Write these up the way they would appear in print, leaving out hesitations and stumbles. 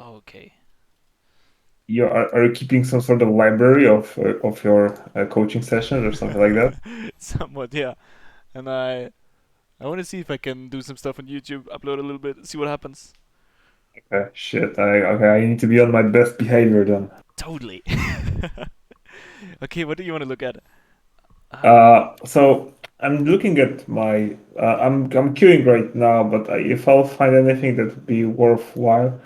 Okay. Are you keeping some sort of library of your coaching sessions or something like that? Somewhat, yeah. And I want to see if I can do some stuff on YouTube, upload a little bit, see what happens. Shit. I need to be on my best behavior then. Totally. Okay, what do you want to look at? So I'm looking at my. I'm queuing right now, but if I'll find anything that would be worthwhile,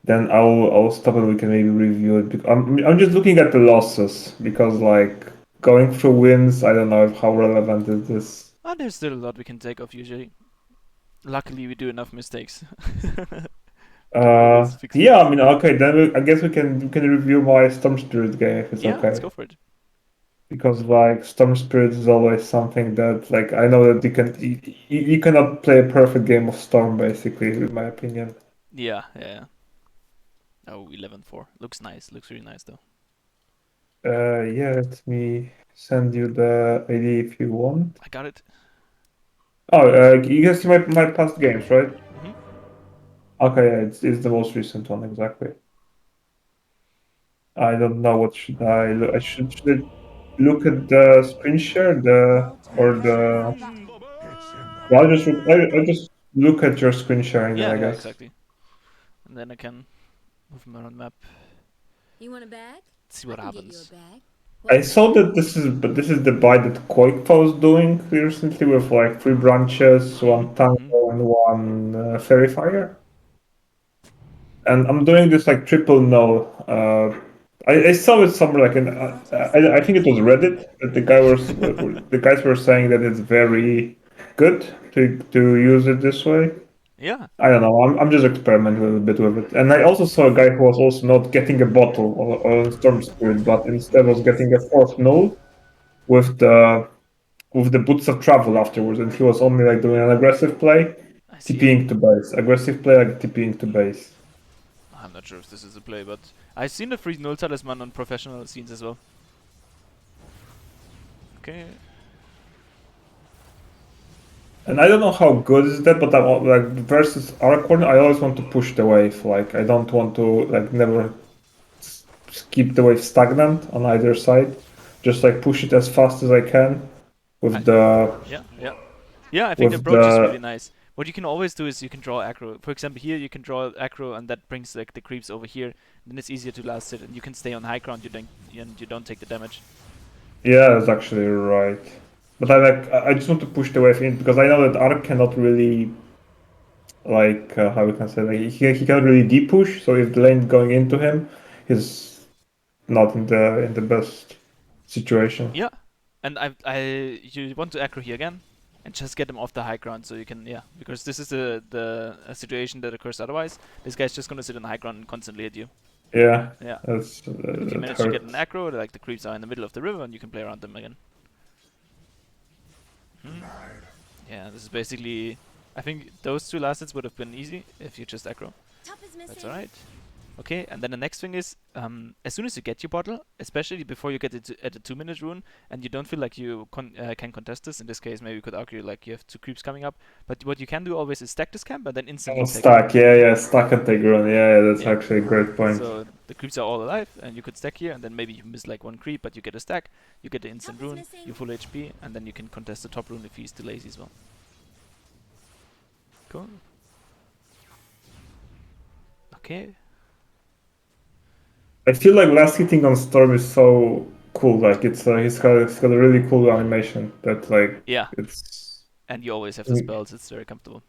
then I'll stop and we can maybe review it. I'm just looking at the losses because like going through wins, I don't know if how relevant is this. There's still a lot we can take off usually. Luckily, we do enough mistakes. We can always fix Yeah, I things. mean, okay, then I guess we can review my Storm Spirit game if it's Yeah, let's okay. go for it. Because like Storm Spirit is always something that like I know that you cannot play a perfect game of Storm basically, in my opinion. Yeah, yeah. Oh, 11-4. Looks nice. Looks really nice though. Yeah, let me send you the ID if you want. I got it. Oh, you can see my past games, right? Hmm. Okay, yeah, it's the most recent one exactly. I don't know what should I look. Should I look at the screen share the or the. Well, I'll just look at your screen sharing then Yeah, I yeah, guess. exactly. And then I can move them around the map, You want a bag? see I what can get you a happens. bag. I What saw kind? that this is the buy that Koikpo was doing recently with like three branches, Mm, one mm-hmm. tango and one fairy fire. And I'm doing this like triple no. I saw it somewhere like in I think it was Reddit that the guys were saying that it's very good to use it this way. Yeah, I don't know. I'm just experimenting a little bit with it. And I also saw a guy who was also not getting a bottle on Storm Spirit, but instead was getting a fourth null with the boots of travel afterwards, and he was only like doing an aggressive play, I see. TPing to base. Aggressive play like TPing to base. I'm not sure if this is a play, but I've seen the free null talisman on professional scenes as well. Okay. And I don't know how good is that, but like versus Arcorn, I always want to push the wave. Like I don't want to like never keep the wave stagnant on either side. Just like push it as fast as I can I, with the yeah, yeah. Yeah, I think the with approach is really the nice. What you can always do is you can draw aggro. For example, here you can draw aggro, and that brings like the creeps over here. Then it's easier to last it, and you can stay on high ground. You don't take the damage. yeah, that's actually right. But I just want to push the wave in because I know that Arc cannot really like how we can say like he cannot really deep push. So if the lane going into him, he's not in the best situation. Yeah, and you want to aggro here again, and just get them off the high ground so you can, yeah, because this is the situation that occurs otherwise. This guy's just gonna sit on high ground and constantly hit you. Yeah, Yeah, that's but if you that manage to get an hurts. aggro, like the creeps are in the middle of the river, and you can play around them again. Hmm. Yeah, this is basically. I think those two last hits would have been easy if you just aggro. Top is That's missing. alright. Okay, and then the next thing is, as soon as you get your bottle, especially before you get it at a 2 minute rune, and you don't feel like you can contest this, in this case, maybe you could argue like you have two creeps coming up, but what you can do always is stack this camp and then instantly Oh, take it. stack, yeah, stack and take run. Yeah, that's Yeah. actually a great point. So the creeps are all alive, and you could stack here, and then maybe you miss like one creep, but you get a stack, you get the instant Top is rune, you missing. full HP, and then you can contest the top rune if he's too lazy as well. Cool. Okay. I feel like last hitting on Storm is so cool. Like he's got a really cool animation that like Yeah, it's and you always have the spells, it's very comfortable.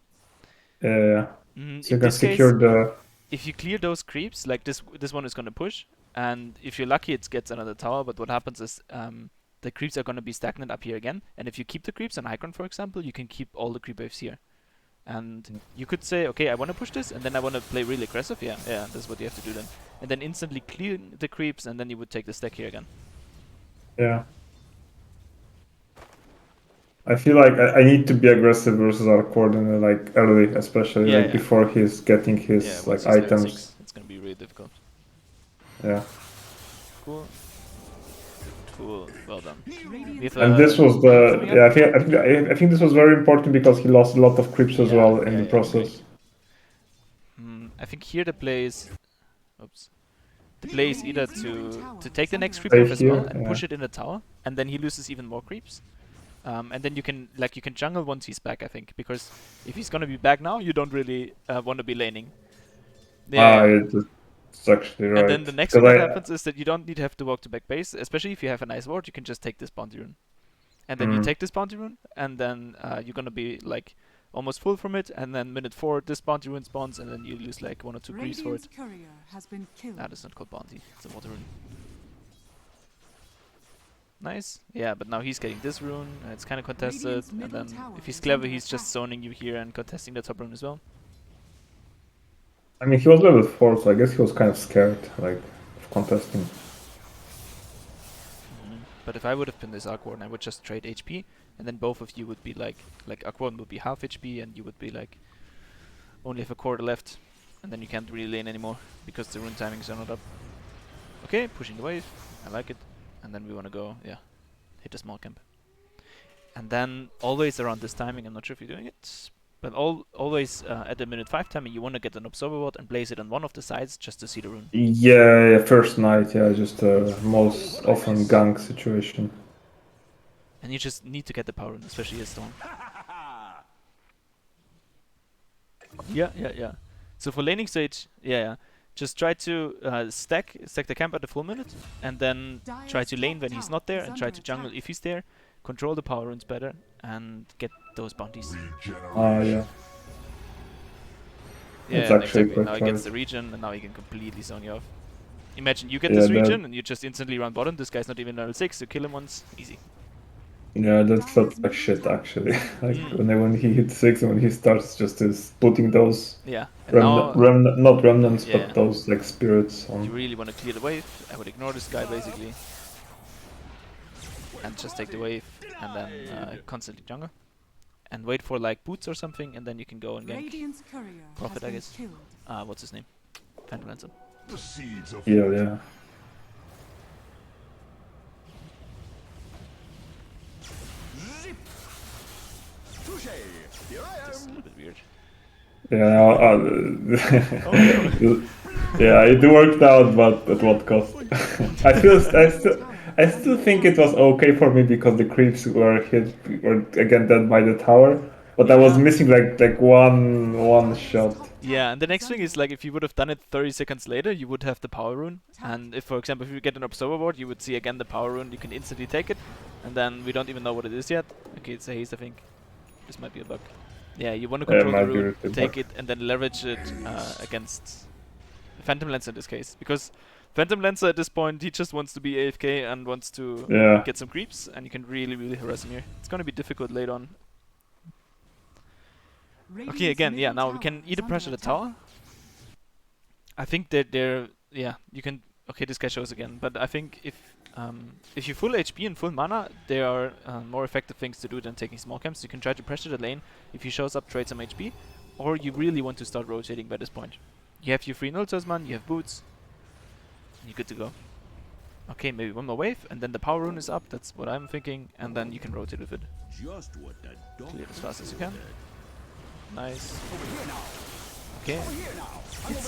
yeah. So In you can this case, secure the if you clear those creeps, like this one is gonna push, and if you're lucky, it gets another tower. But what happens is the creeps are gonna be stagnant up here again. And if you keep the creeps on Icon, for example, you can keep all the creep waves here. And you could say, okay, I want to push this, and then I want to play really aggressive. Yeah, yeah, that's what you have to do then. And then instantly clear the creeps, and then you would take the stack here again. yeah. I feel like I need to be aggressive versus our coordinator like early, especially Yeah, like yeah, before he's getting yeah. his Once like he's level items. 6, it's gonna be really difficult. Yeah. Cool, cool. Well done. We have And this a was rune coming the up. yeah I think this was very important because he lost a lot of creeps as Yeah, well in yeah, the yeah. I agree. process. I think here the play is oops, the play is either to take the next creep Stay off as well here, and yeah. push it in the tower, and then he loses even more creeps. And then you can jungle once he's back, I think, because if he's gonna be back now, you don't really want to be laning. Ah, Yeah. it's actually right. And then the next thing Because that happens is that you don't need to have to walk to back base, especially if you have a nice ward. You can just take this bounty rune, and then you take this bounty rune, and then you're gonna be like almost full from it, and then minute 4 this bounty rune spawns, and then you lose like 1 or 2 creeps for it. Courier has been killed. That's not called bounty, it's a water rune. Nice. Yeah, but now he's getting this rune, and it's kind of contested, Radiant's and middle then tower if he's is clever, under he's just attack. zoning you here and contesting the top rune as well. I mean, he was level 4, so I guess he was kind of scared, like, of contesting. But if I would have been this Aquarn, I would just trade HP, and then both of you would be like Aquarn would be half HP, and you would be like only have a quarter left, and then you can't really lane anymore because the rune timings are not up. Okay, pushing the wave, I like it, and then we want to go, yeah, hit a small camp. And then always around this timing, I'm not sure if you're doing it, but always at the minute 5 timing, you want to get an Observer Ward and place it on one of the sides just to see the rune. Yeah, first night, yeah, just most often gank situation. And you just need to get the power rune, especially as Storm. Yeah. So for laning stage, yeah. Just try to stack the camp at the full minute, and then try to lane when he's not there, and try to jungle if he's there. Control the power runes better, and get those bounties. Ah, yeah. Yeah, That's actually exactly. quite Now he gets right. the regen, and now he can completely zone you off. Imagine you get Yeah, this that- regen, and you just instantly run bottom. This guy's not even level 6, you kill him once, easy. Yeah, that felt like shit, actually. Like, when he hits 6 and when he starts just putting those Yeah, and now not remnants, yeah. but those, like, spirits you on. really want to clear the wave. I would ignore this guy, basically. And just take the wave, and then constantly jungle. And wait for like boots or something, and then you can go and gank. Radiant's courier Prophet, has I been guess. killed. What's his name? Phantom Lancer. Yeah. Just a little bit weird. Yeah, yeah, it worked out, but at what cost? I still think it was okay for me because the creeps were again dead by the tower, but I was Yeah. missing like one shot. Yeah, and the next thing is like if you would have done it 30 seconds later, you would have the power rune. And if, for example, if you get an Observer Ward, you would see again the power rune. You can instantly take it, and then we don't even know what it is yet. Okay, it's a haste, I think. This might be a bug. Yeah, you want to Yeah, it control the might be rune, a take bug. it, and then leverage it against Phantom Lancer in this case. Because Phantom Lancer at this point, he just wants to be AFK and wants to Yeah. get some creeps, and you can really harass him here. It's gonna be difficult later on. Okay, again, yeah, now we can either pressure the tower. I think that you can, okay, this guy shows again, but I think if you full HP and full mana, there are more effective things to do than taking small camps. You can try to pressure the lane. If he shows up, trade some HP, or you really want to start rotating by this point. You have your free null man, you have boots, you're good to go. Okay, maybe one more wave, and then the power rune is up, that's what I'm thinking, and then you can rotate with it. Just what the dog Clear it as fast as you can. Nice. Okay.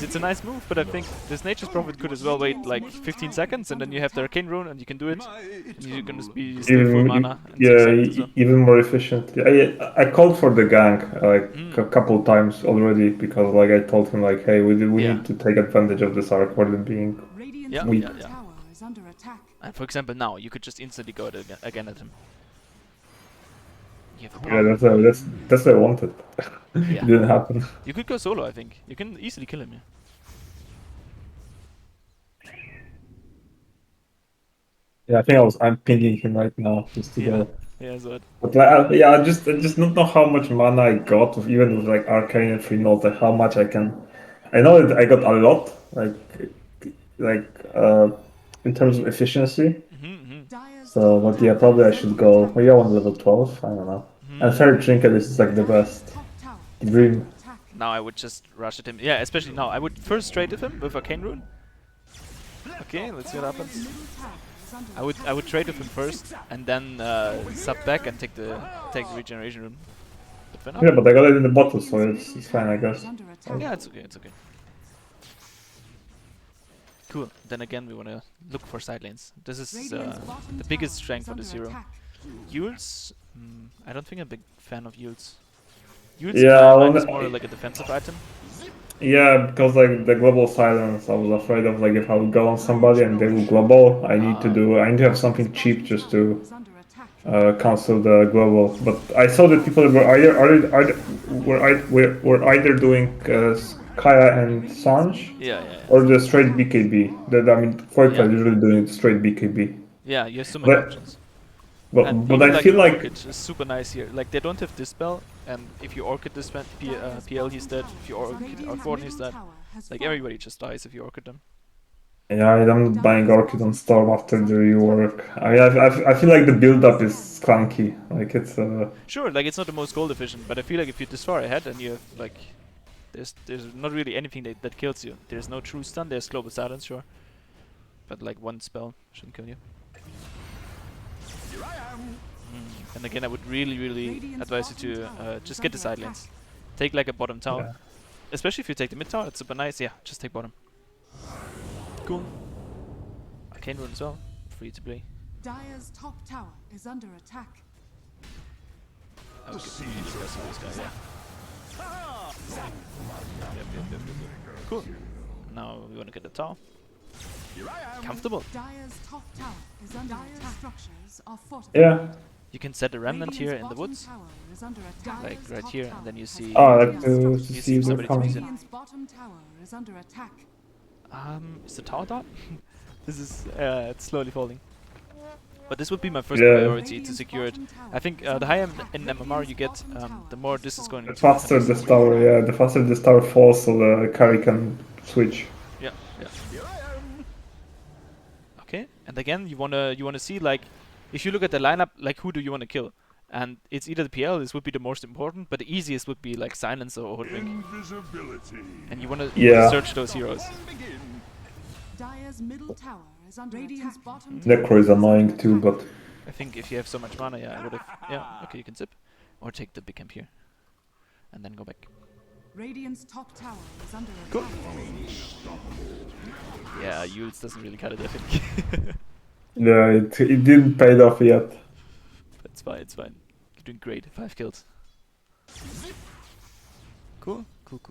It's a nice move, but I think this Nature's Prophet could as well wait like 15 seconds, and then you have the Arcane Rune, and you can do it. And you're gonna be still full mana in 6 seconds or so. Even more efficient. I called for the gank like a couple times already because like I told him like, hey, we Yeah. need to take advantage of this arc rather than being. Radiant's Yeah, middle yeah. tower is under attack. And for example, now you could just instantly go again at him. You have a Yeah, power. that's what I wanted. Yeah. It didn't happen. You could go solo, I think. You can easily kill him. Yeah. Yeah, I think I'm pinging him right now just to go. Yeah, so it. But like, yeah, I just don't know how much mana I got even with like arcane and free nodes, like how much I can. I know that I got a lot, in terms of efficiency. So, but yeah, probably I should go. Maybe I want level 12. I don't know. And Fairy Trinket is like the best dream. Now I would just rush at him. Yeah, especially now. I would first trade with him with Arcane Rune. Okay, let's see what happens. I would trade with him first, and then sub back and take the regeneration rune. But for now, Yeah, but I got it in the bottle, so it's fine, I guess. yeah, it's okay. It's okay. Cool. Then again, we want to look for side lanes. This is Radiant's bottom the biggest tower strength is for this under hero. attack. Yules, I don't think I'm a big fan of Yules. Yules Yeah, in my mind well, is more like a defensive item. yeah, because like the global silence, I was afraid of like if I would go on somebody and they will global, I need to have something cheap just to Is under attack. cancel the global. But I saw that people were either doing Kaya and Sanj Yeah. or the straight BKB. That I mean, Foika Yeah. is usually doing straight BKB. Yeah, you have so many But options. but, And but even I like feel an like Orchid is super nice here. Like they don't have Dispel, and if you Orchid this PL, he's dead. If you Orchid Archon, he's dead. Like everybody just dies if you Orchid them. yeah, I'm buying Orchid on Storm after the rework. I feel like the build up is clunky. Like it's Sure, like it's not the most gold efficient, but I feel like if you're this far ahead and you have like, there's not really anything that kills you. There's no true stun. There's global silence, sure, but like one spell shouldn't kill you. And again, I would really advise you to just get the side lanes. Take like a bottom tower. Yeah. Especially if you take the mid tower, it's super nice. Yeah, just take bottom. Cool. Arcane rune as well. Free to play. Dire's top tower is under attack. I would give this guy, yeah. Yep. Cool. Now we want to get the tower. Comfortable. Dire's top tower is under attack. Structures are fortified. yeah. You can set a remnant here in the Radiant's woods, bottom tower is under attack. like right Top here, tower and then you has see. Oh, I like fallen. to You see see if they're somebody coming. comes in. Radiant's bottom tower is under attack. Is the tower dot? This is it's slowly falling. But this would be my first Yeah. priority to secure it. I think the higher in MMR you get, the more this is going The to. faster this tower, yeah, the faster this tower falls, so the carry can switch. Yeah. Okay, and again you wanna see like, if you look at the lineup, like who do you wanna kill? And it's either the PL, this would be the most important, but the easiest would be like Silencer or Hoodwink. Invisibility. And you wanna Yeah. search those heroes. Dire's middle tower is under Radiant's bottom Necro is annoying too, but I think if you have so much mana, yeah, I would've. Yeah, okay, you can zip, or take the big camp here, and then go back. Radiant's top tower is under Cool. attack. Yeah, Yules doesn't really cut it, I think. yeah, it didn't pay off yet. It's fine. You're doing great. 5 kills. Cool.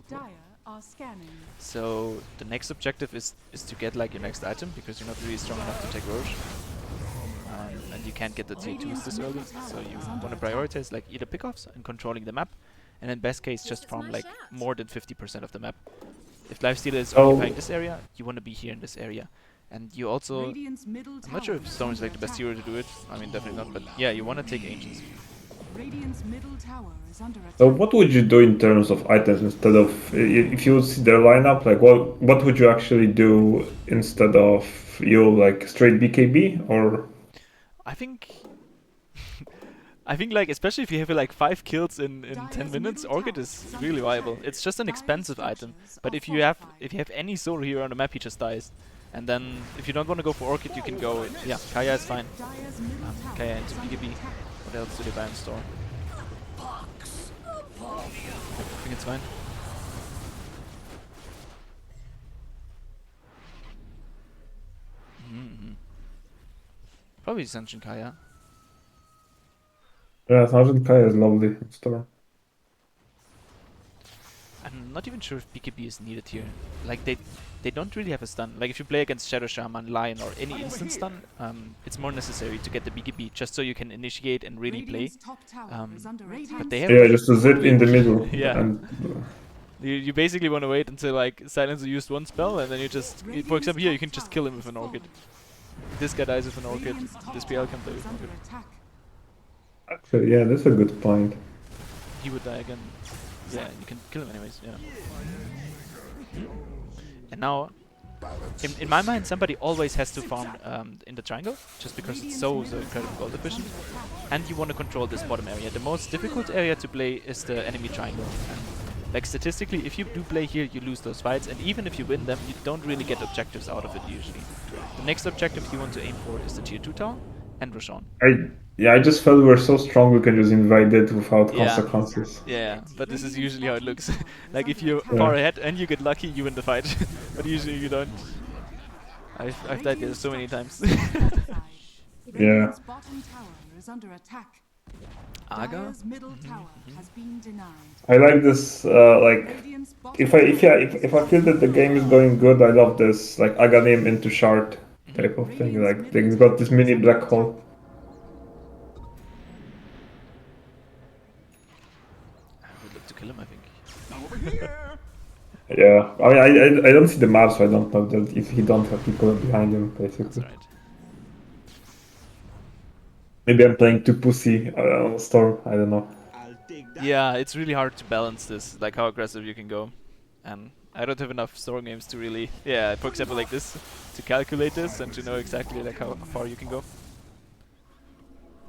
Dire are scanning. So the next objective is to get like your next item, because you're not really strong enough to take Roche. And you can't get the tier 2s this early, so you want to prioritize like either pickoffs and controlling the map, and in best case just farm like more than 50% of the map. If Lifestealer is occupying this area, you want to be here in this area. And you also, Radiant's middle I'm not sure tower if Storm is like the best hero to do it. I mean, definitely not, but yeah, you want to take Ancients. Radiant's middle tower is under attack. So what would you do in terms of items instead of if you see their lineup? Like what would you actually do instead of like straight BKB or? I think like, especially if you have like 5 kills in 10 minutes, Orchid is really viable. It's just an expensive item, but if you have any solo hero on the map, he just dies. And then if you don't want to go for Orchid, you can go, yeah, Kaya is fine. Dire's middle tower Kaya into is under BKB. attack. What else do they buy in store? I think it's fine. Probably Senshin Kaya. Yeah, Sergeant Kai is lovely in Storm. I'm not even sure if BKB is needed here. Like they don't really have a stun. Like if you play against Shadow Shaman, Lion, or any instant stun, it's more necessary to get the BKB just so you can initiate and really play. Radiant's top tower is under attack. But they have Yeah, just to zip in the middle. Yeah. And you basically want to wait until like Silencer used one spell, and then you just, for example here, you can just kill him with an Orchid. This guy dies with an Orchid, Radiant's top this PL tower can play with is an under Orchid. attack. actually, yeah, that's a good point. He would die again. Yeah, you can kill him anyways, yeah. And now, in my mind, somebody always has to farm in the triangle, just because it's so incredibly gold efficient. And you want to control this bottom area. The most difficult area to play is the enemy triangle. And like statistically, if you do play here, you lose those fights, and even if you win them, you don't really get objectives out of it usually. The next objective you want to aim for is the tier 2 tower and Roshan. I just felt we were so strong we can just invade it without Yeah. consequences. Yeah, but this is usually how it looks. Like if you're far ahead and you get lucky, you win the fight. But usually you don't. I've died there so many times. Yeah. Radiant's bottom tower is under attack. Aga? Dire's middle tower has been denied. I like this, like, Radiant's bottom if I tower feel that the game is going good, I love this, like, Aganim into shard type of thing. Like, they've got this mini black hole. I would love to kill him, I think. Yeah, I mean, I don't see the map, so I don't know that if he don't have people behind him, That's basically. right. Maybe I'm playing too pussy on Storm, I don't know. I'll take that. Yeah, it's really hard to balance this, like how aggressive you can go. And I don't have enough Storm games to really, yeah, for example like this, to calculate this and to know exactly like how far you can go.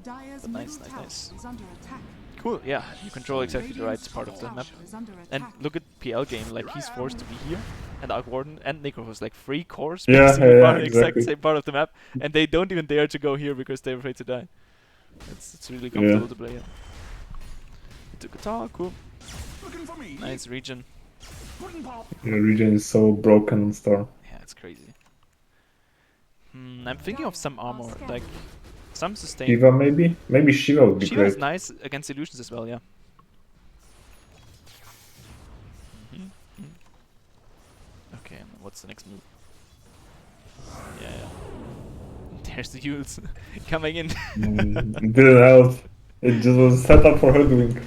Dire's But nice, middle nice, tower nice. is under attack. Cool, yeah, you control exactly the right Radiant's part of the top map. tower is under And attack. look at PL game, like he's forced to be here, and Dark Warden and Necrophos, like 3 cores Yeah, basically yeah, found the exact exactly. same part of the map, and they don't even dare to go here because they're afraid to die. It's really Yeah. comfortable to play. Yeah. Took a tower, cool. Looking for me. Nice region. Pudding pop. The region is so broken on Storm. Yeah, it's crazy. I'm thinking of some armor, like some sustain. Shiva maybe? Maybe Shiva would be Shiva is great. nice against illusions as well, yeah. Okay, and what's the next move? Yeah, yeah. There's the Yules coming in. It didn't help. It just was set up for Hoodwink.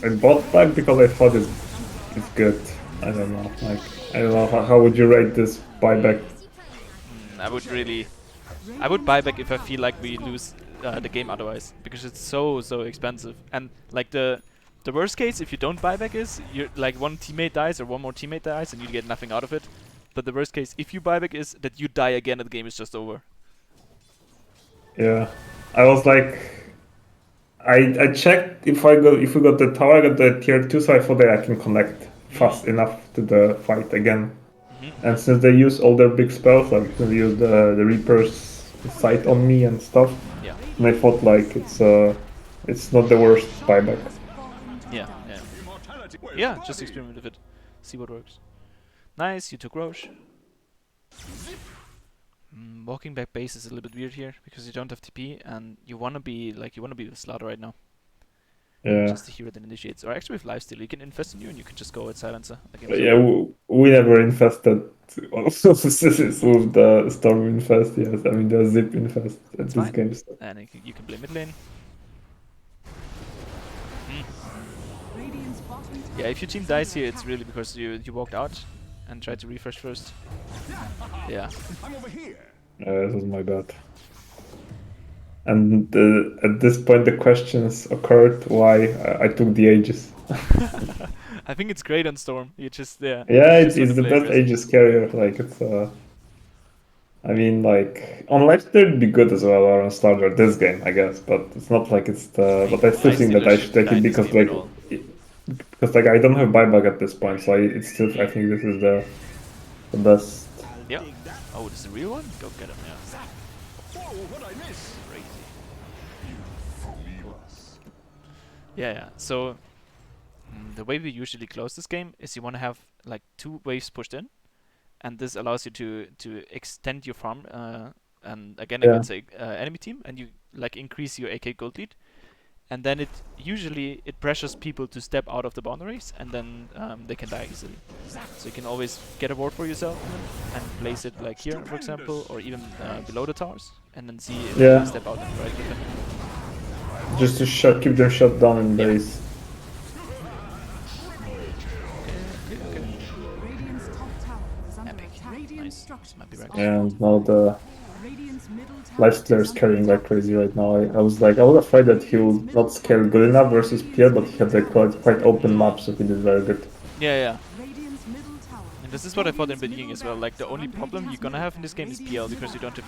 I bought back because I thought it's good. I don't know. Like, I don't know how would you rate this buyback? I would buy back if I feel like we lose the game otherwise, because it's so expensive. And like the worst case, if you don't buy back, is you like one teammate dies or one more teammate dies and you get nothing out of it. But the worst case, if you buy back, is that you die again and the game is just over. Yeah, I was like, I checked if we got the tower, I got the tier 2, so I thought that I can connect fast enough to the fight again. And since they use all their big spells, like they use the Reaper's sight on me and stuff, Yeah. and I thought like it's not the worst buyback. Yeah, yeah. Yeah, just experiment with it. See what works. Nice, you took Roche. Walking back base is a little bit weird here because you don't have TP and you wanna be with Slaughter right now. Yeah. Just the hero that initiates. Or actually with lifesteal, you can infest on you and you can just go at Silencer. Yeah, we never infested with the Storm infest. Yes, I mean the Zip infest at this fine. game. So. And you can play mid lane. Radiant's bottom tower Yeah, if your team is dies under here, it's attack. really because you walked out and tried to refresh first. Yeah. I'm over here. This was my bad. And at this point, the questions occurred why I took the Aegis. I think it's great on Storm. You just Yeah, you it's just wanna the play best aggressive. Aegis carrier. Like it's I mean, like on Lifesteal it'd be good as well, or on Starter this game, I guess. But it's not like it's the. But I still think that I should take it because like I don't have buyback at this point, so I think this is the best. Yeah. Oh, this is the real one? Go get him, yeah. Whoa, what I miss? Crazy. Yeah, yeah. So the way we usually close this game is you want to have like 2 waves pushed in, and this allows you to extend your farm and again Yeah. against a enemy team, and you like increase your AK gold lead, and then it pressures people to step out of the boundaries, and then they can die easily. So you can always get a ward for yourself and place it like here, for example, or even below the towers, and then see if Yeah. you step out and right with them. Just to keep them shut down in Yeah. base. Radiant's top tower is under Epic. attack. Radiant Nice. structures Might be right. are And now the Radiant's middle tower Lifesteal is carrying like crazy right now. I was afraid that he would not scale good enough versus Pierre, but he had a quite open map, so he did very good. Yeah, yeah. Radiant's middle tower. And this is what I thought in the beginning as well. Like the only problem you're gonna have in this game is PL because you don't have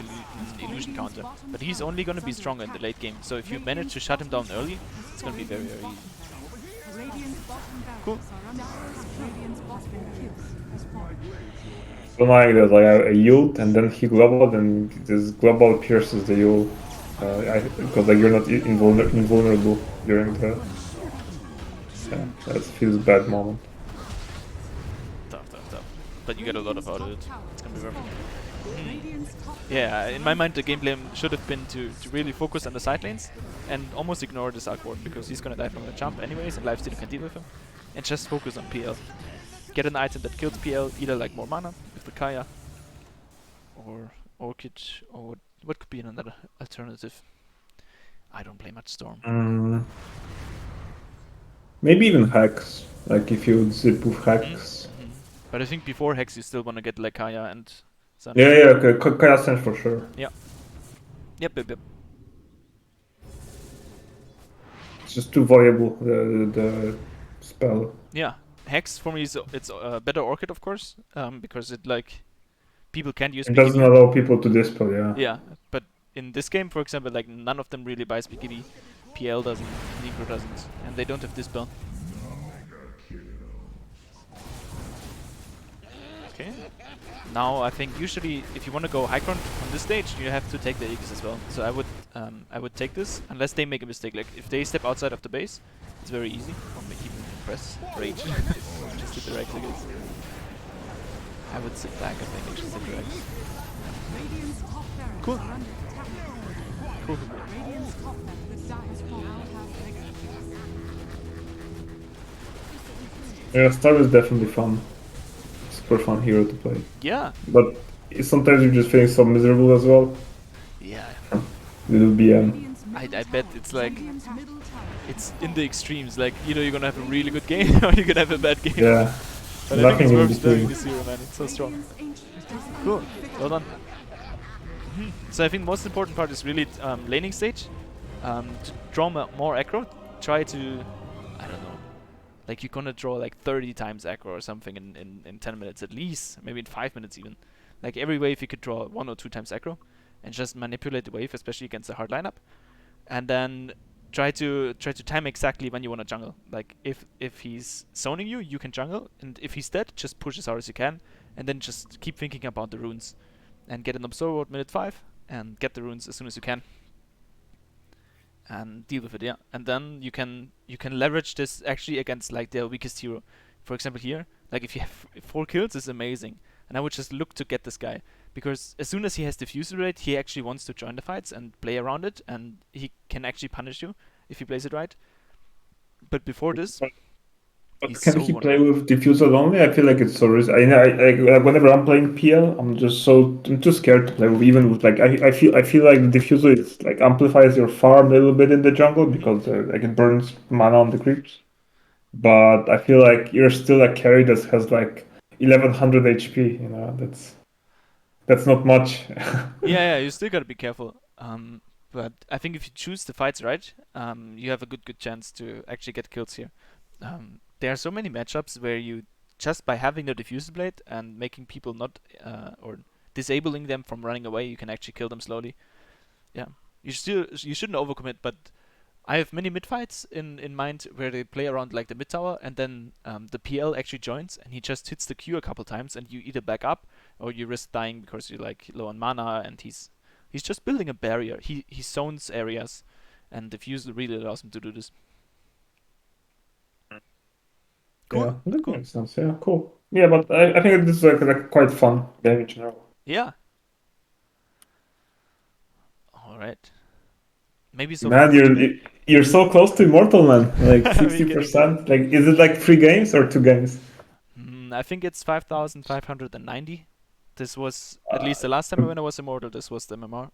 illusion counter. But he's only gonna be stronger in the late game. So if you manage to shut him down early, it's gonna be very, very easy. Radiant's bottom Cool. barracks are under attack. Radiant's bottom kills has fallen. So now there's like a ult, and then he global, and this global pierces the ult. Because like you're not invulnerable during the Yeah, that feels bad moment. Tough. But you get a lot Radiant's out of top it. tower It's gonna be is worth it. falling. Radiant's top Yeah, barracks in are my under mind, the attack. gameplay should have been to really focus on the side lanes and almost ignore this arc ward because he's gonna die from the jump anyways, and lifesteal can deal with him. And just focus on PL. Get an item that kills PL, either like more mana with the Kaya, or Orchid, or what could be another alternative. I don't play much Storm. Maybe even Hex. Like if you would zip with Hex. But I think before Hex, you still wanna get like Kaya and Sun. Yeah, okay. Kaya Sense for sure. Yep. It's just too viable, the spell. Yeah, Hex for me is it's better Orchid, of course, because it like people can't use It doesn't BKB. allow people to dispel, yeah. Yeah, but in this game, for example, like none of them really buys BKB. PL doesn't, Negro doesn't, and they don't have dispel. Okay. Now I think usually if you want to go high ground on this stage, you have to take the Aegis as well. So I would take this unless they make a mistake. Like if they step outside of the base, it's very easy. Or make even press rage. Just hit the right click. I would sit back and think just hit the right. Radiant's top barracks Cool. are under attack. Cool. Radiant's top barracks dies now have victory. Yeah, Star is definitely fun. Super fun hero to play. Yeah. But sometimes you're just feeling so miserable as well. Yeah. Little BM. Radiant's I middle bet tower it's is like under attack. Middle tower. it's in the extremes. Like either you're gonna have a really good game or you're gonna have a bad game. Yeah. But I think Nothing it's in worth between. sparing this hero, man. It's so strong. Radiant's ancient is Cool. under victory. Well done. So I think most important part is really laning stage. To draw more aggro, try to, I don't know, like you're gonna draw like 30 times aggro or something in 10 minutes at least, maybe in 5 minutes even. Like every wave you could draw 1 or 2 times aggro and just manipulate the wave, especially against a hard lineup. And then try to time exactly when you want to jungle. Like if he's zoning you, you can jungle, and if he's dead, just push as hard as you can, and then just keep thinking about the runes, and get an observer at minute 5, and get the runes as soon as you can, and deal with it. Yeah, and then you can leverage this actually against like their weakest hero. For example, here, like if you have 4 kills, is amazing, and I would just look to get this guy. Because as soon as he has diffusal rate, he actually wants to join the fights and play around it, and he can actually punish you if he plays it right. But before this, But he's can so he play wonderful. with diffusal only? I feel like it's so risky. Whenever I'm playing PL, I'm too scared to play with, even with like I feel like the diffusal is like amplifies your farm a little bit in the jungle because like it burns mana on the creeps. But I feel like you're still a carry that has like 1100 HP. You know, that's not much. Yeah, you still gotta be careful. But I think if you choose the fights right, you have a good chance to actually get kills here. There are so many matchups where you just by having the diffusal blade and making people not or disabling them from running away, you can actually kill them slowly. Yeah, you shouldn't overcommit, but I have many mid fights in mind where they play around like the mid tower, and then the PL actually joins and he just hits the Q a couple times, and you either back up or you risk dying because you're like low on mana, and he's just building a barrier. He zones areas, and diffusal really allows him to do this. Cool. Yeah, that Cool. makes sense. Yeah, cool. Yeah, but I think this is like quite fun game in general. Yeah. All right. Maybe so. Man, you're so close to immortal, man. Like We're getting there. 60%. Like, is it like 3 games or 2 games? I think it's 5,590. This was at least the last time when I was immortal. This was the MMR.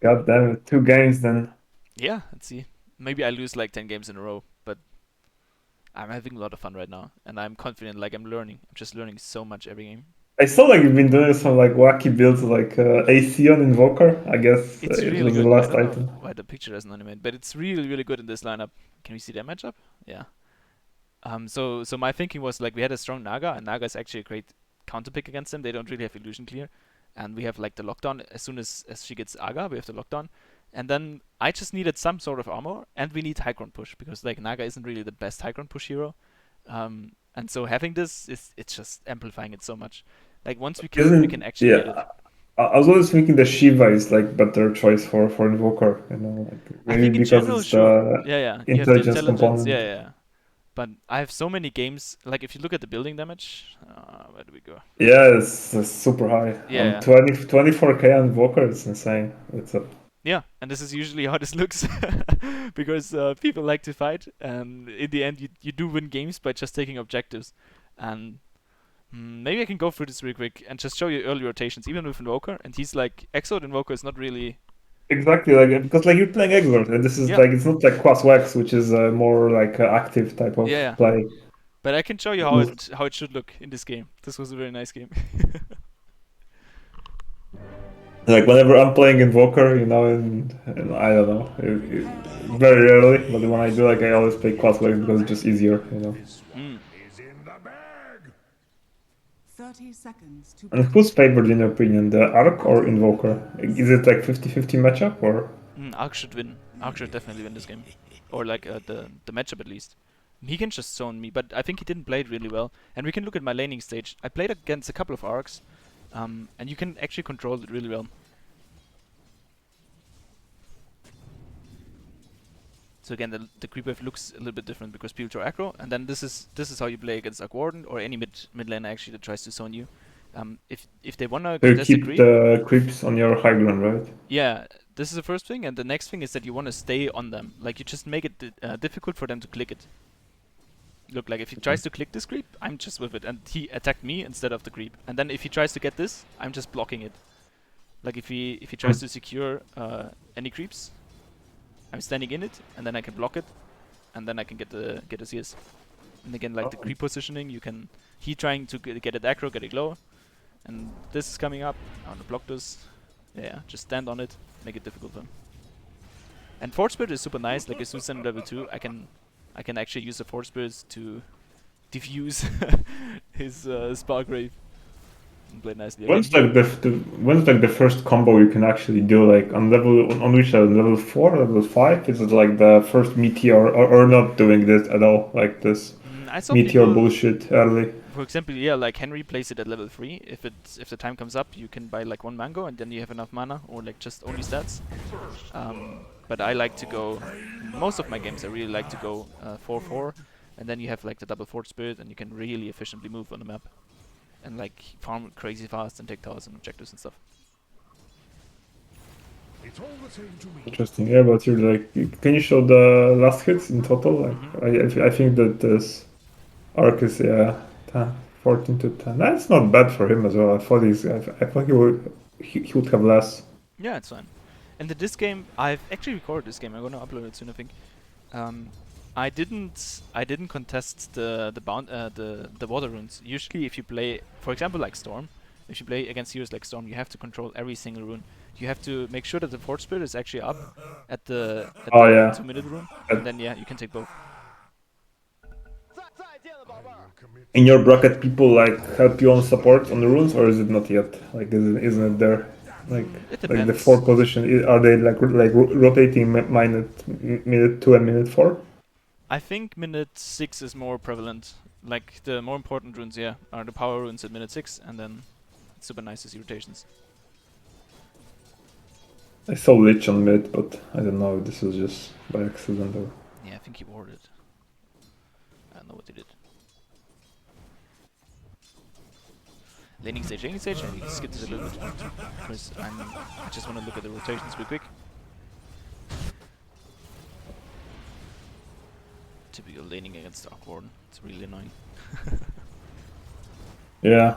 God damn it, 2 games then. Yeah, let's see. Maybe I lose like 10 games in a row, but I'm having a lot of fun right now, and I'm confident. Like I'm learning. I'm just learning so much every game. I saw like you've been doing some like wacky builds like AC on Invoker. I guess It's it really was the good. I last don't know item. why the picture doesn't animate, but it's really good in this lineup. Can we see that matchup? Yeah. So my thinking was like we had a strong Naga, and Naga is actually a great counter pick against them. They don't really have illusion clear, and we have like the lockdown. As soon as she gets Aga, we have the lockdown, and then I just needed some sort of armor, and we need high ground push because like Naga isn't really the best high ground push hero, and so having this it's just amplifying it so much. Like once we kill it, we can actually get it. Yeah, I was always thinking the Shiva is like better choice for Invoker. You know, like I maybe think in because general, it's sure. the Yeah. You have the intelligence intelligence. component. Yeah. But I have so many games. Like if you look at the building damage, where do we go? Yeah, it's super high. Yeah. On 24k on Invoker, it's insane. It's a Yeah, and this is usually how this looks because people like to fight, and in the end, you do win games by just taking objectives. And maybe I can go through this real quick and just show you early rotations, even with Invoker. And he's like, Exo Invoker is not really. exactly like because like you're playing Exort, and this is Yeah. like it's not like Quas Wax, which is more like active type of Yeah. play. But I can show you how it should look in this game. This was a very nice game. Like whenever I'm playing Invoker, you know, and I don't know, very rarely, but when I do, like I always play Quas Wax because it's just easier, you know. Mm. Is in the bag. 30 seconds to And who's favored in your opinion, the Arc or Invoker? Is it like 50-50 matchup or? Arc should win. Arc should definitely win this game, or like the matchup at least. He can just zone me, but I think he didn't play it really well. And we can look at my laning stage. I played against a couple of Arcs, and you can actually control it really well. So again, the creep wave looks a little bit different because people throw aggro, and then this is how you play against Arc Warden or any mid laner actually that tries to zone you. If they wanna So you contest the keep creep, the creeps on your high ground, right? yeah, this is the first thing, and the next thing is that you wanna stay on them. Like you just make it difficult for them to click it. Look, like if he tries to click this creep, I'm just with it, and he attacked me instead of the creep. And then if he tries to get this, I'm just blocking it. Like if he tries to secure any creeps, I'm standing in it, and then I can block it, and then I can get the CS. And again, like the creep positioning, you can he trying to get it aggro, get it low, and this is coming up. I want to block this. Yeah, just stand on it, make it difficult for him. And Force Spirit is super nice. Like as soon as I'm level 2, I can actually use the Force Spirits to diffuse his Spark Grave and play nicely. When's like when's like the first combo you can actually do, like on which level? Level 4, level 5? Is it like the first meteor or not doing this at all? Like this I saw meteor people, bullshit early. for example, yeah, like Henry plays it at level 3. If the time comes up, you can buy like 1 mango and then you have enough mana, or like just only stats. But I like to go, most of my games I really like to go 4-4, and then you have like the double Force Spirit, and you can really efficiently move on the map and like farm crazy fast and take towers and objectives and stuff. It's all the same to me. Interesting. Yeah, but you're like, can you show the last hits in total? Like, I think that this Arc is 14 to 10. That's not bad for him as well. I thought he would have less. Yeah, it's fine. And in this game, I've actually recorded this game. I'm gonna upload it soon, I think. I didn't contest the water runes. Usually, if you play, for example, like Storm, if you play against heroes like Storm, you have to control every single rune. You have to make sure that the Force Spirit is actually up at the 2-minute rune, and then yeah, you can take both. In your bracket, people like help you on support on the runes, or is it not yet? Like, isn't it there? Like, It like the depends. 4 position, are they like rotating minute 2 and minute 4? I think minute 6 is more prevalent. Like the more important runes, yeah, are the power runes at minute 6, and then it's super nice to see rotations. I saw Lich on mid, but I don't know if this was just by accident or. Yeah, I think he warded. I don't know what he did. Laning stage, I need to skip this a little bit because I just want to look at the rotations real quick. Typical laning against Arc Warden. It's really annoying. Yeah.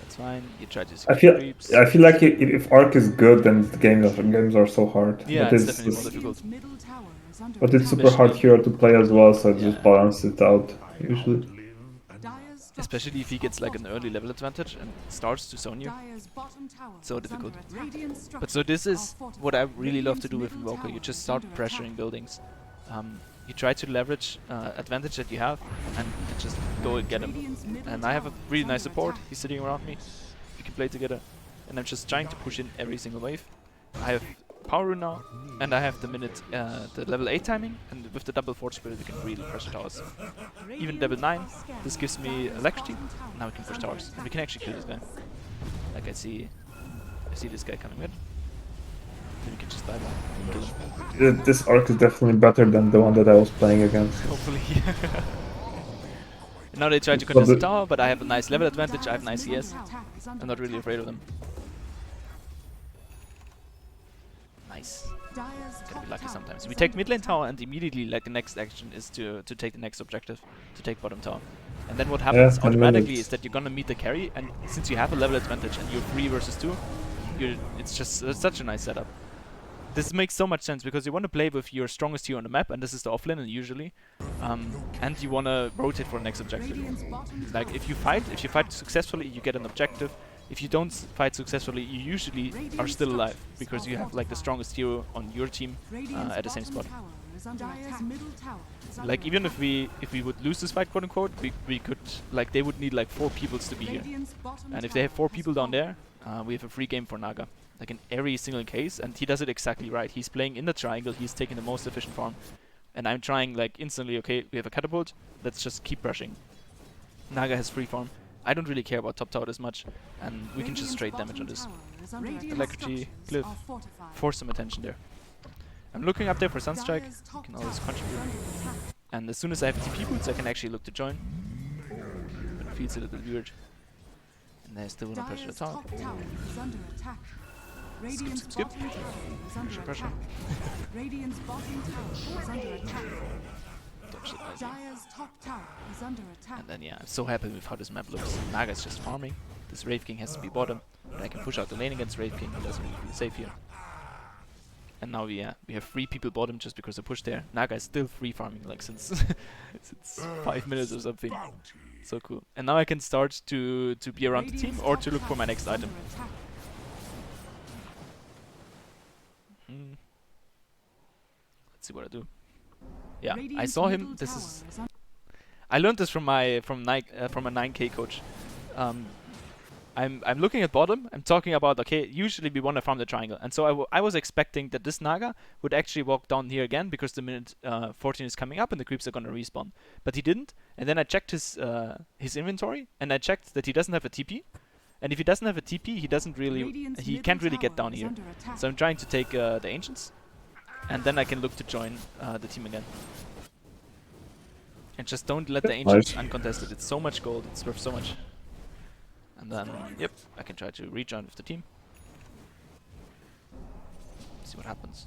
That's fine. You try to I secure creeps. feel like if Arc is good, then the games are so hard. Yeah, but it's definitely more difficult. Radiant's middle tower is under But it's attack. super hard here to play as well, so I just Yeah. balance it out usually. Dire's Especially if he gets like an early level advantage and starts to zone you. Dire's bottom tower So is difficult. under attack. Radiant But so this structures is are fortified. what I really love to do with Radiant's Invoker. You middle just tower start is under pressuring attack. buildings. You try to leverage advantage that you have and just go and get him. Radiant's middle And I have a tower is really under nice support. attack. He's sitting around me. We can play together. And I'm just trying to push in every single wave. I have power rune now, and I have the level 8 timing, and with the double Force Spirit we can really pressure towers. Even level 9, this gives me electricity. Now we can push towers, and we can actually kill this guy. Like I see this guy coming mid. Then you can just die back and kill him. This arc is definitely better than the one that I was playing against. Hopefully. And now they try to But contest the the- tower, but I have a nice level advantage, I have nice CS. I'm not really afraid of them. Nice. Gotta be lucky sometimes. We take mid lane tower and immediately like the next action is to take the next objective, to take bottom tower. And then what happens and automatically then is that you're gonna meet the carry, and since you have a level advantage and you're 3 versus 2, it's just such a nice setup. This makes so much sense because you want to play with your strongest hero on the map, and this is the offlaner usually, and you want to rotate for the next objective. Like if you fight successfully, you get an objective. If you don't fight successfully, you usually are still alive because you have like the strongest hero on your team at the same spot. Like even if we would lose this fight, quote unquote, we could like they would need like 4 people to be here, and if they have 4 people down there, we have a free game for Naga. Like in every single case, and he does it exactly right. He's playing in the triangle, he's taking the most efficient farm, and I'm trying like instantly, okay, we have a catapult, let's just keep rushing. Naga has free farm. I don't really care about top tower as much, and we can just trade damage on this. Electricity, Glyph, force some attention there. I'm looking up there for Sunstrike, you can always contribute. And as soon as I have TP boots, I can actually look to join. But it feels a little weird. And I still want to pressure the tower. Skip. Pressure. Radiant's bottom tower is under attack. Dodge it nicely. Dire's top tower is under attack. And then yeah, I'm so happy with how this map looks. Naga's just farming. This Wraith King has to be bottom. But I can push out the lane against Wraith King. He doesn't really feel safe here. And now we have 3 people bottom just because I pushed there. Naga is still free farming like since since 5 minutes or something. So cool. And now I can start to be around the team or to look for my next item. Let's see what I do. Yeah, I saw him. This is. I learned this from a 9K coach. I'm looking at bottom. I'm talking about okay. Usually we want to farm the triangle, and so I was expecting that this Naga would actually walk down here again because the minute 14 is coming up and the creeps are gonna respawn. But he didn't. And then I checked his inventory, and I checked that he doesn't have a TP. And if he doesn't have a TP, he can't really get down here. So I'm trying to take the ancients, and then I can look to join the team again. And just don't let the ancients uncontested. It's so much gold. It's worth so much. And then, yep, I can try to rejoin with the team. See what happens.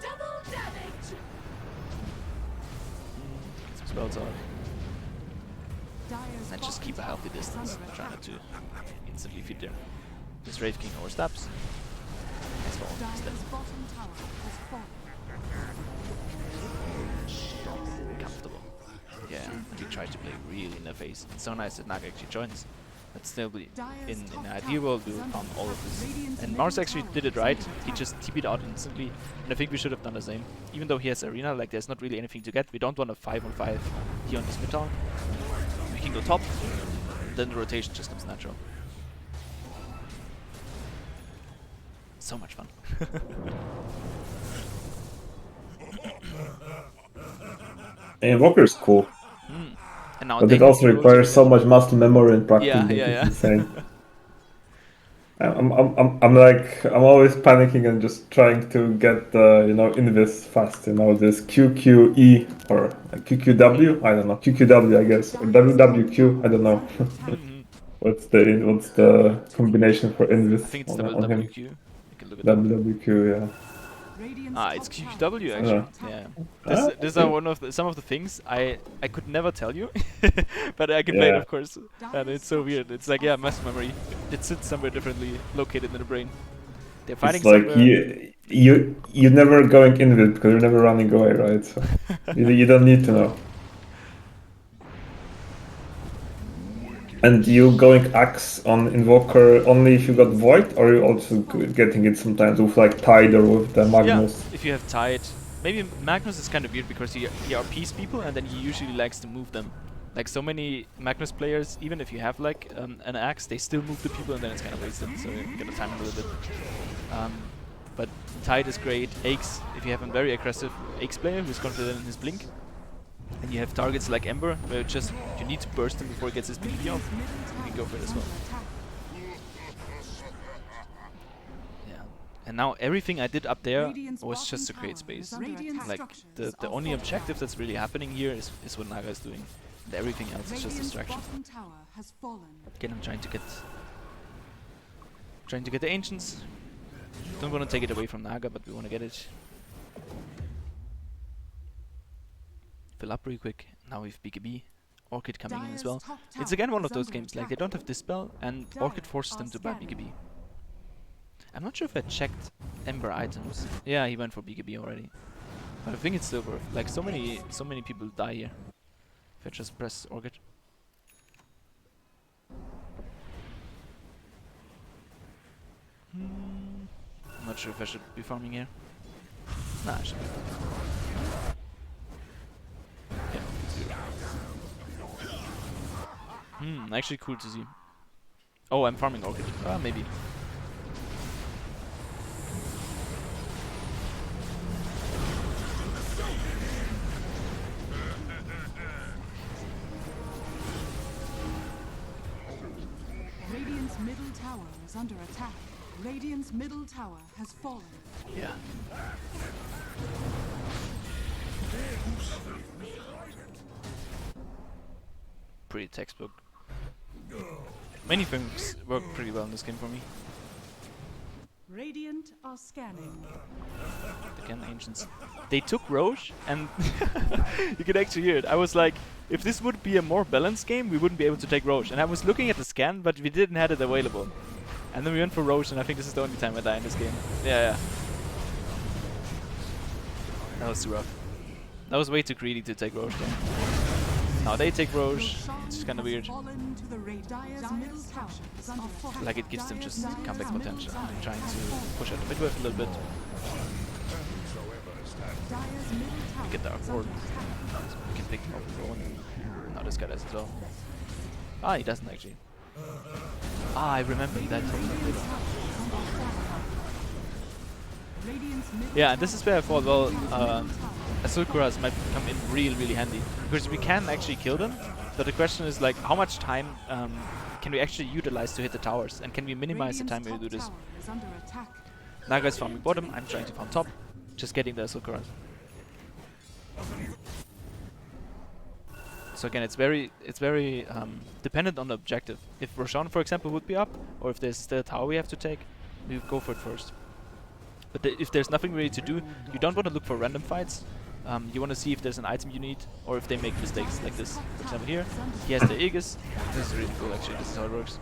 Double damage. Get some spells out. And just keep a healthy distance. Try not to instantly feed there. This Wraith King oversteps. Nice for all. He's dead. Comfortable. Yeah, and we try to play really in the face. It's so nice that Naga actually joins. But still, in the ideal world, we will farm all of this. And Mars actually did it right. He just TP'd out instantly. And I think we should have done the same. Even though he has arena, like there's not really anything to get. We don't want a 5-on-5 here on this mid tower. We can go top, then the rotation just comes natural. So much fun. Invoker is cool, And now but it also requires so much muscle memory and practice. Yeah. It's insane. I'm always panicking and just trying to get invis fast. This QQE or QQW. I don't know, QQW I guess, or WWQ. I don't know. What's the combination for invis? I think it's on him? WWQ. You can look at that. WWQ, yeah. It's QQW actually. Yeah. These are some of the things I could never tell you, but I can play it of course. And it's so weird. It's like muscle memory. It sits somewhere differently located in the brain. They're fighting it's like somewhere. you're never going in with it because you're never running away, right? So you don't need to know. And you going axe on Invoker only if you got Void, or you also getting it sometimes with like Tide or with the Magnus? Yeah, if you have Tide. Maybe Magnus is kind of weird because he RPs people and then he usually likes to move them. Like so many Magnus players, even if you have like an axe, they still move the people and then it's kind of wasted, so you gotta time it a little bit. But Tide is great. Axe, if you have a very aggressive Axe player who's confident in his blink, and you have targets like Ember, where you need to burst him before he gets his BB off, you can go for it as well. Yeah, And now everything I did up there Radiant's was bottom just to create tower is space. under attack. Like the only objective that's really happening here is what Naga is doing. And everything else is just Radiant's distraction. bottom tower has fallen. Again, I'm trying to get the ancients. Don't want to take it away from Naga, but we want to get it. Fill up real quick. Now we have BKB. Orchid coming in as Dire's well. top It's tower again one is of those under games, like attack. they don't have Dispel, and Dire Orchid forces are them to buy scanning. BKB. I'm not sure if I checked Ember items. Yeah, he went for BKB already. But I think it's still worth. Like so many people die here. If I just press Orchid. I'm not sure if I should be farming here. Nah, I should be. Yeah. Actually cool to see. Oh, I'm farming Orchid. Maybe. Radiant's middle tower is under attack. Radiant's middle tower has fallen. Yeah. Pretty textbook. Many things work pretty well in this game for me. Radiant are scanning. Again, Ancients. They took Roche, and you can actually hear it. I was like, if this would be a more balanced game, we wouldn't be able to take Roche. And I was looking at the scan, but we didn't have it available. And then we went for Roche, and I think this is the only time I die in this game. Yeah. That was too rough. That was way too greedy to take Roche then. Now they take Roche. It's kind of weird. Like it gives them just comeback potential. I'm trying to push out the mid wave a little bit. We get the Accord. We can pick him up and go on. Now this guy does as well. Ah, he doesn't actually. Ah, I remember he died later. Yeah, and this is where I thought, well, Asulkuras might come in really handy. Because we can actually kill them, but the question is like, how much time can we actually utilize to hit the towers? And can we minimize the time we do this? Naga is farming bottom, I'm trying to farm top. Just getting the Asulkuras. So again, it's very dependent on the objective. If Roshan, for example, would be up, or if there's still a tower we have to take, we would go for it first. But if there's nothing really to do, you don't want to look for random fights. You want to see if there's an item you need, or if they make mistakes like this. For example here, he has the Aegis. This is really cool actually, this is how it works.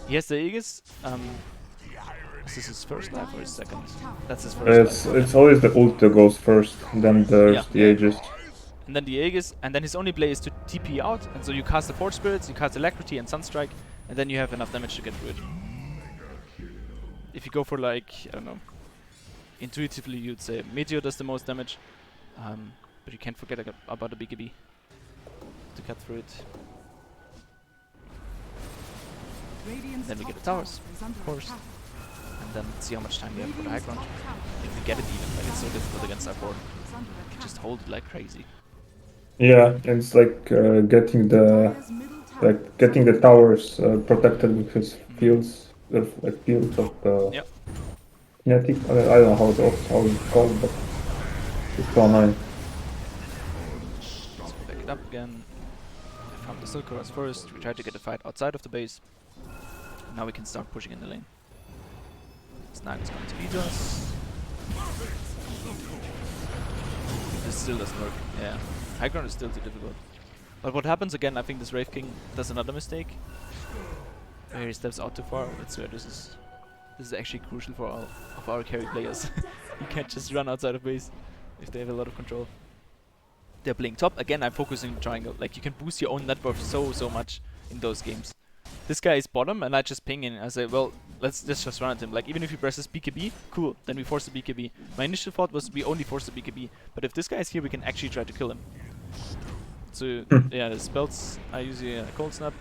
He has the Aegis. Is this his first life or his second? That's his first life. It's always the ult that goes first, then there's the Aegis. And then the Aegis, and then his only play is to TP out, and so you cast the Forge Spirits, you cast Alacrity and Sunstrike, and then you have enough damage to get through it. If you go for like, I don't know, intuitively you'd say Meteor does the most damage, but you can't forget about the BKB to cut through it. Then we get the towers, of course, and then see how much time we have for the high ground. If we get it even, like it's so difficult against our board. We can just hold it like crazy. Yeah, and it's like getting the towers protected with his fields, like fields of kinetic. I don't know how it's called, but it's so annoying. So back it up again. I found the Silkeras first. We tried to get a fight outside of the base. Now we can start pushing in the lane. Snag is going to lead us. This still doesn't work. Yeah, high ground is still too difficult. But what happens again? I think this Wraith King does another mistake. Where he steps out too far. That's where this is actually crucial for all of our carry players. You can't just run outside of base if they have a lot of control. They're playing top again. I'm focusing on triangle. Like you can boost your own net worth so much in those games. This guy is bottom, and I just ping in. I say, well, let's just run at him. Like even if he presses BKB, cool. Then we force the BKB. My initial thought was we only force the BKB, but if this guy is here, we can actually try to kill him. So yeah, the spells I use a cold snap,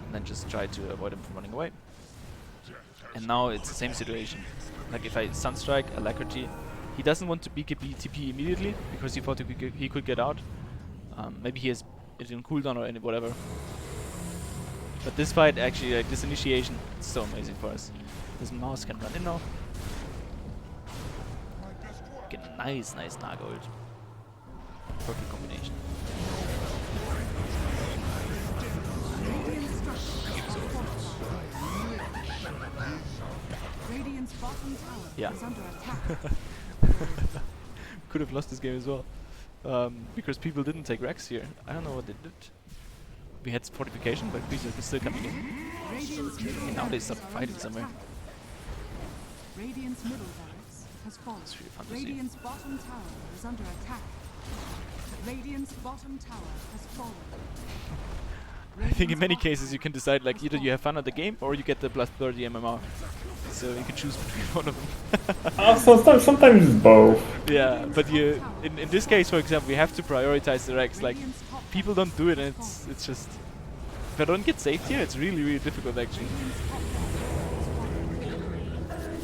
and then just try to avoid him from running away. And now it's the same situation. Like if I Sunstrike, Alacrity, he doesn't want to BKB TP immediately because he thought he could get out. Maybe he has it in cooldown or any whatever. But this fight actually, like this initiation, it's so amazing for us. This mouse can run in now. Get a nice Naga ult. Perfect combination. Radiant's bottom tower Yeah. is under attack. Could have lost this game as well. Because people didn't take Rex here. I don't know what they did. We had fortification, but Crusader is still coming in. Radiant's middle And now they barracks stop are fighting under somewhere. attack. Radiant's middle barracks has fallen. It's really fun to see. Radiant's bottom tower is under attack. Radiant's bottom tower has fallen. I think in many Radiant's cases bottom you can decide like has either you have fallen. fun at the game or you get the plus 30 MMR. So you can choose between one of them. Sometimes it's both. Yeah, but you in this case, for example, we have to prioritize the Rex. Like Radiant's top people don't do it, and it's just if I don't get saved here, it's really difficult actually. Radiant's top tower has fallen.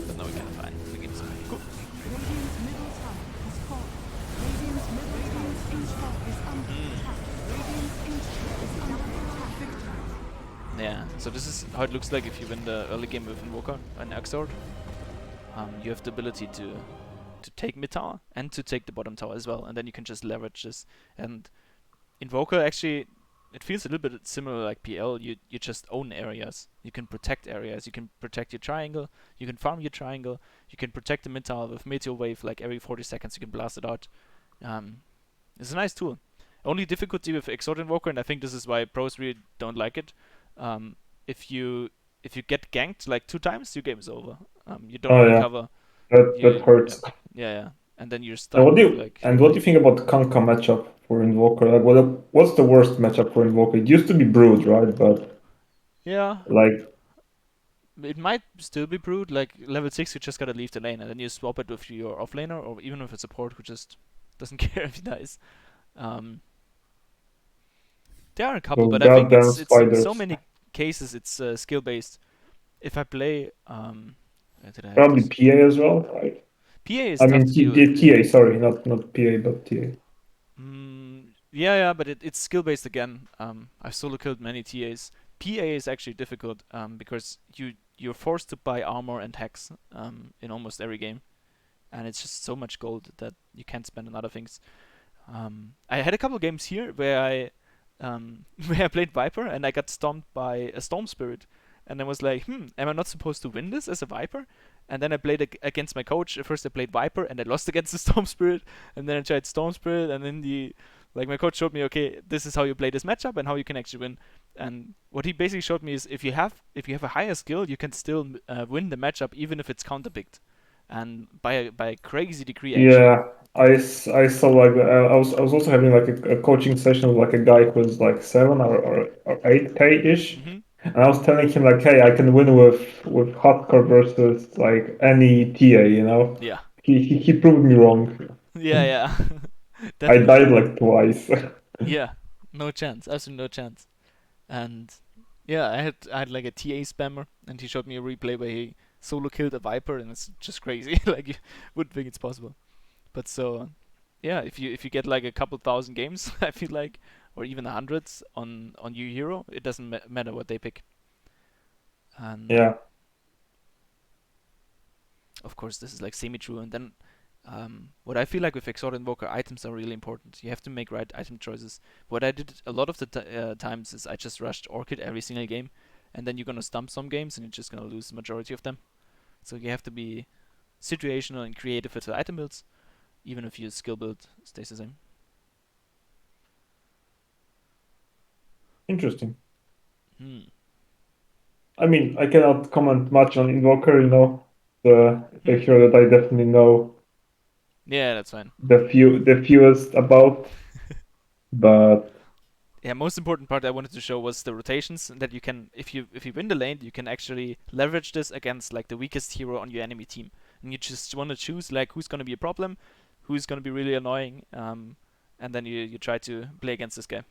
But now we can fine. The game's cool. Radiant's middle tower has fallen. Radiant's middle tower's inch is under attack. Radiant's inch is under attack. Victory. Yeah. So this is how it looks like if you win the early game with Invoker and Axord. You have the ability to take mid tower and to take the bottom tower as well, and then you can just leverage this. And Invoker actually, it feels a little bit similar like PL. You just own areas. You can protect areas. You can protect your triangle. You can farm your triangle. You can protect the mid tower with Meteor Wave. Like every 40 seconds, you can blast it out. It's a nice tool. Only difficulty with Exort Invoker, and I think this is why pros really don't like it. If you get ganked like 2 times, your game is over. You don't Oh, yeah. recover. That hurts. Yeah. And then you're And stuck. what do you like and what do you think about the Kanka matchup for Invoker? Like, what's the worst matchup for Invoker? It used to be Brood, right? But yeah, like, it might still be Brood. Like level 6, you just gotta leave the lane, and then you swap it with your offlaner, or even with a support who just doesn't care if he dies. There are a couple, those but I think goddamn it's in so spiders. many cases it's skill based. If I play, where did I have Probably this? PA as well, right? PA is I tough mean, to deal with. TA. Sorry, not PA, but TA. Yeah, but it's skill based again. I've solo killed many TAs. PA is actually difficult because you're forced to buy armor and hex in almost every game, and it's just so much gold that you can't spend on other things. I had a couple games here where I where I played Viper and I got stomped by a Stormspirit, and I was like, am I not supposed to win this as a Viper? And then I played against my coach. First I played Viper and I lost against the Stormspirit, and then I tried Stormspirit, and then my coach showed me, okay, this is how you play this matchup and how you can actually win. And what he basically showed me is if you have a higher skill, you can still win the matchup even if it's counterpicked, and by a crazy degree actually. Yeah, I saw like I was also having like a coaching session with like a guy who was like 7 or 8K ish, and I was telling him like, hey, I can win with hardcore versus like any TA, you know. Yeah. He proved me wrong. Yeah. I Definitely. died like twice. Yeah, no chance, absolutely no chance. And yeah, I had like a TA spammer, and he showed me a replay where he solo killed a Viper, and it's just crazy. Like you wouldn't think it's possible. But so yeah, if you get like a couple thousand games, I feel like, or even hundreds on your hero, it doesn't matter what they pick. And Yeah. of course, this is like semi-true. And then what I feel like with Exort Invoker, items are really important. You have to make right item choices. What I did a lot of the times is I just rushed Orchid every single game, and then you're gonna stump some games and you're just gonna lose the majority of them. So you have to be situational and creative with the item builds, even if your skill build stays the same. Interesting. I I mean, I cannot comment much on Invoker, you know. The hero that I definitely know Yeah, that's fine. the fewest about, but Yeah, most important part I wanted to show was the rotations, that you can, if you win the lane, you can actually leverage this against like the weakest hero on your enemy team, and you just want to choose like who's gonna be a problem, who's gonna be really annoying, and then you try to play against this guy.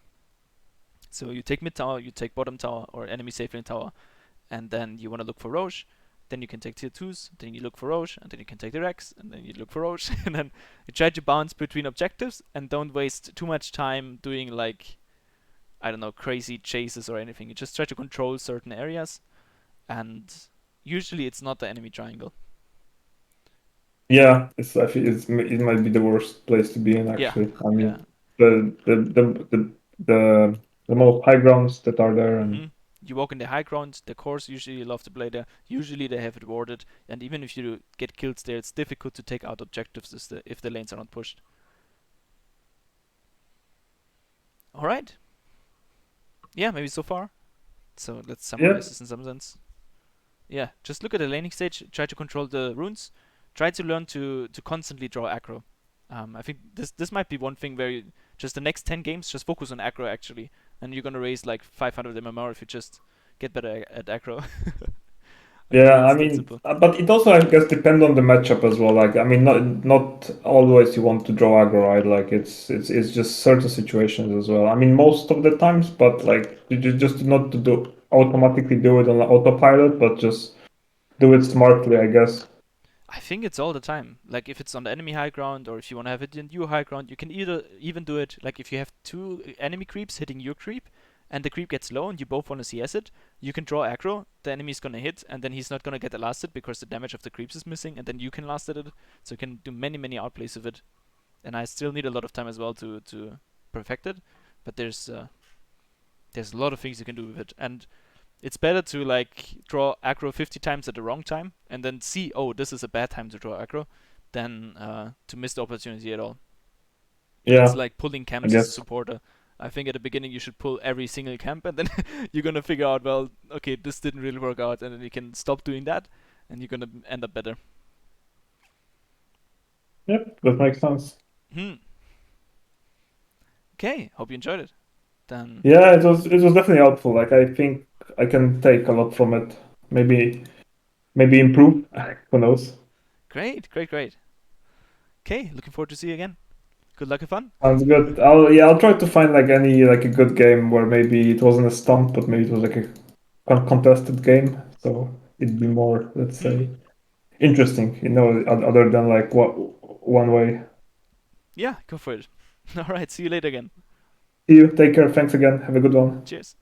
So you take mid tower, you take bottom tower or enemy safe lane tower, and then you want to look for Roche. Then you can take tier 2s, then you look for Roche, and then you can take the Rex, and then you look for Roche, and then you try to bounce between objectives and don't waste too much time doing like I don't know, crazy chases or anything. You just try to control certain areas, and usually it's not the enemy triangle. Yeah, I feel it might be the worst place to be in Yeah, actually. I yeah. mean, the most high grounds that are there, and You walk in the high ground, the cores usually love to play there. Usually they have it warded, and even if you get killed there, it's difficult to take out objectives if the lanes are not pushed. Alright. Yeah, maybe so far. So let's summarize yeah, this in some sense. Yeah, just look at the laning stage, try to control the runes, try to learn to constantly draw aggro. I think this might be one thing where just the next 10 games, just focus on aggro actually, and you're gonna raise like 500 MMR if you just get better at aggro. I think yeah. I it's that mean, simple. but it also I guess depends on the matchup as well. Like, I mean, not always you want to draw aggro, right? Like, it's just certain situations as well. I mean, most of the times, but like, you just not to do automatically do it on autopilot, but just do it smartly, I guess. I think it's all the time. Like if it's on the enemy high ground, or if you want to have it in your high ground, you can either even do it like if you have two enemy creeps hitting your creep, and the creep gets low, and you both want to CS it. You can draw aggro. The enemy's gonna hit, and then he's not gonna get the last hit because the damage of the creeps is missing, and then you can last hit it. So you can do many outplays of it. And I still need a lot of time as well to perfect it. But there's a lot of things you can do with it, and it's better to like draw aggro 50 times at the wrong time and then see, oh, this is a bad time to draw aggro, than to miss the opportunity at all. It's Yeah, like pulling I camps as a guess. supporter. I think at the beginning you should pull every single camp, and then you're gonna figure out, well, okay, this didn't really work out, and then you can stop doing that, and you're gonna end up better. Yep, that makes sense. Hmm. Okay, hope you enjoyed it. Then Yeah, it was definitely helpful. Like, I think I can take a lot from it. Maybe improve. Who knows? great. Okay, looking forward to see you again. Good luck and fun. Sounds good. I'll try to find like a good game where maybe it wasn't a stump, but maybe it was like a contested game. So it'd be more, let's Hmm. say, interesting. Other than like what one way. Yeah, go for it. All right, see you later again. See you. Take care. Thanks again. Have a good one. Cheers.